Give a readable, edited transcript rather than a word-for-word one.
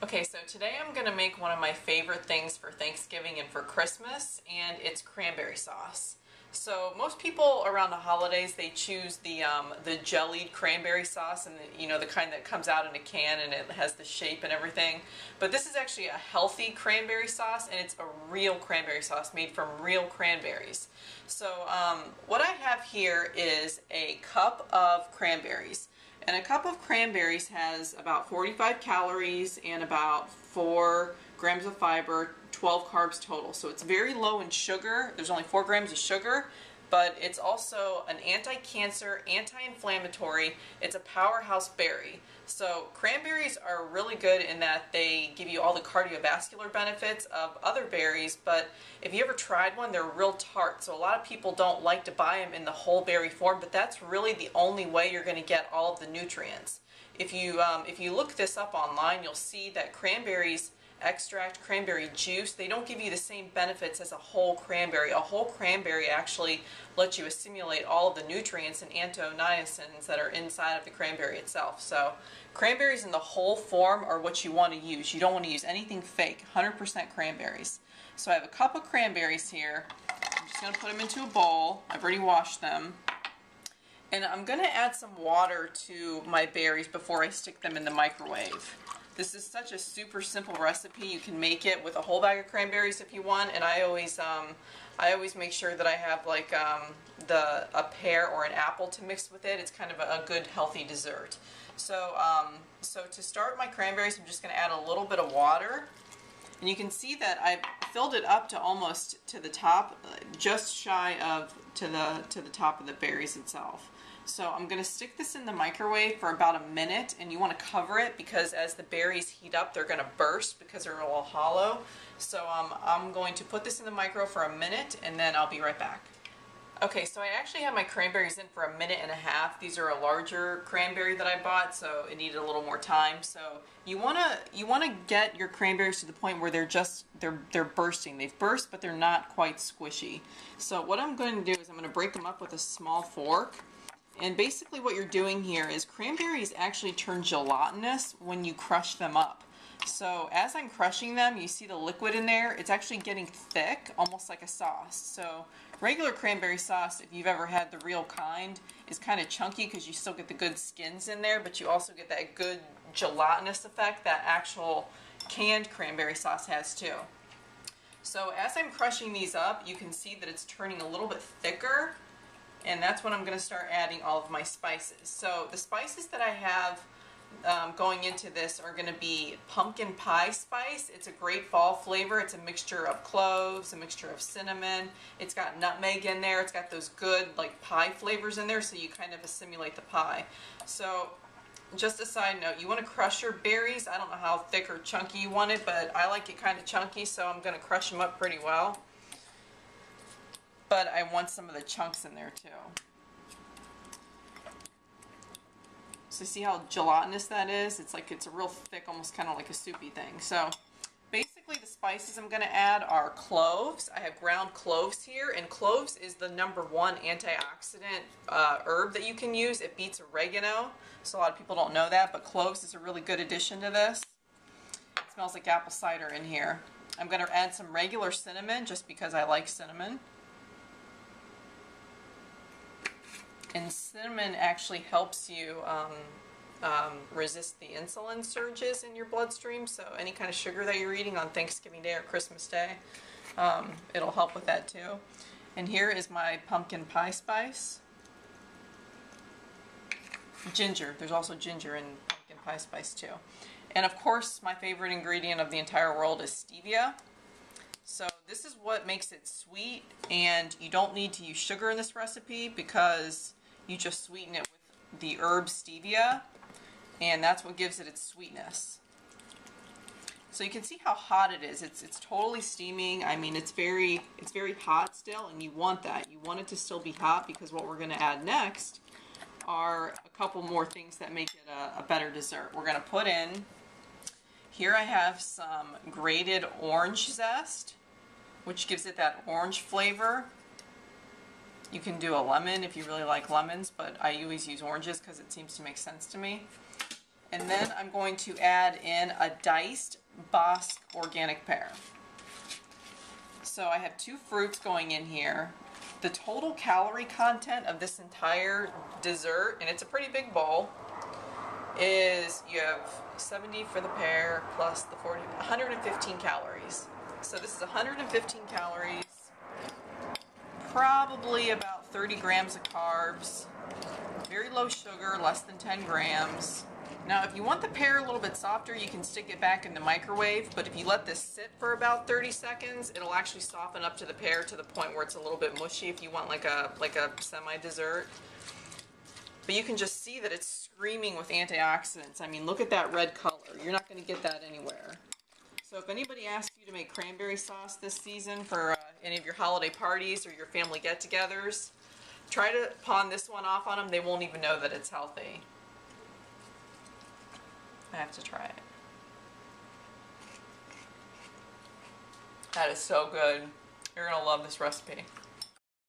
Okay, so today I'm going to make one of my favorite things for Thanksgiving and for Christmas, and it's cranberry sauce. So most people around the holidays, they choose the jellied cranberry sauce, and the kind that comes out in a can and it has the shape and everything. But this is actually a healthy cranberry sauce, and it's a real cranberry sauce made from real cranberries. So what I have here is a cup of cranberries. And a cup of cranberries has about 45 calories and about 4 grams of fiber, 12 carbs total. So it's very low in sugar. There's only 4 grams of sugar, but it's also an anti-cancer, anti-inflammatory. It's a powerhouse berry. So cranberries are really good in that they give you all the cardiovascular benefits of other berries, but if you ever tried one, they're real tart. So a lot of people don't like to buy them in the whole berry form, but that's really the only way you're going to get all of the nutrients. If you look this up online, you'll see that cranberries extract, cranberry juice, they don't give you the same benefits as a whole cranberry. A whole cranberry actually lets you assimilate all of the nutrients and antoniacins that are inside of the cranberry itself. So cranberries in the whole form are what you want to use. You don't want to use anything fake, 100% cranberries. So I have a cup of cranberries here. I'm just going to put them into a bowl. I've already washed them. And I'm going to add some water to my berries before I stick them in the microwave. This is such a super simple recipe. You can make it with a whole bag of cranberries if you want, and I always make sure that I have like a pear or an apple to mix with it. It's kind of a good healthy dessert. So so to start my cranberries, I'm just going to add a little bit of water, and you can see that I filled it up to almost to the top, just shy of to the top of the berries itself. So I'm going to stick this in the microwave for about a minute, and you want to cover it because as the berries heat up, they're going to burst because they're all hollow. So I'm going to put this in the micro for a minute, and then I'll be right back. Okay, so I actually have my cranberries in for a minute and a half. These are a larger cranberry that I bought, so it needed a little more time. So you wanna get your cranberries to the point where they're bursting. They've burst, but they're not quite squishy. So what I'm going to do is I'm going to break them up with a small fork. And basically what you're doing here is cranberries actually turn gelatinous when you crush them up. So as I'm crushing them, you see the liquid in there, it's actually getting thick, almost like a sauce. So regular cranberry sauce, if you've ever had the real kind, is kind of chunky because you still get the good skins in there, but you also get that good gelatinous effect that actual canned cranberry sauce has too. So as I'm crushing these up, you can see that it's turning a little bit thicker. And that's when I'm going to start adding all of my spices. So the spices that I have going into this are going to be pumpkin pie spice. It's a great fall flavor. It's a mixture of cloves, a mixture of cinnamon. It's got nutmeg in there. It's got those good like pie flavors in there, so you kind of assimilate the pie. So just a side note, you want to crush your berries. I don't know how thick or chunky you want it, but I like it kind of chunky, so I'm going to crush them up pretty well. But I want some of the chunks in there too. So see how gelatinous that is? It's a real thick, almost kind of like a soupy thing. So basically the spices I'm going to add are cloves. I have ground cloves here, and cloves is the #1 antioxidant herb that you can use. It beats oregano, so a lot of people don't know that, but cloves is a really good addition to this. It smells like apple cider in here. I'm going to add some regular cinnamon just because I like cinnamon. And cinnamon actually helps you resist the insulin surges in your bloodstream, so any kind of sugar that you're eating on Thanksgiving Day or Christmas Day, it'll help with that too. And here is my pumpkin pie spice. Ginger. There's also ginger in pumpkin pie spice too. And of course, my favorite ingredient of the entire world is stevia. So this is what makes it sweet, and you don't need to use sugar in this recipe because you just sweeten it with the herb stevia, and that's what gives it its sweetness. So you can see how hot it is. It's totally steaming. I mean, it's very hot still, and you want that. You want it to still be hot because what we're going to add next are a couple more things that make it a better dessert. We're going to put in, here I have some grated orange zest, which gives it that orange flavor. You can do a lemon if you really like lemons, but I always use oranges because it seems to make sense to me. And then I'm going to add in a diced bosc organic pear. So I have 2 fruits going in here. The total calorie content of this entire dessert, and it's a pretty big bowl, is you have 70 for the pear plus the 40, 115 calories. So this is 115 calories, probably about 30 grams of carbs, very low sugar, less than 10 grams. Now, if you want the pear a little bit softer, you can stick it back in the microwave, but if you let this sit for about 30 seconds, it'll actually soften up to the pear to the point where it's a little bit mushy if you want like a semi-dessert. But you can just see that it's screaming with antioxidants. I mean, look at that red color. You're not going to get that anywhere. So if anybody asks you to make cranberry sauce this season for any of your holiday parties or your family get-togethers, try to pawn this one off on them. They won't even know that it's healthy. I have to try it. That is so good. You're going to love this recipe.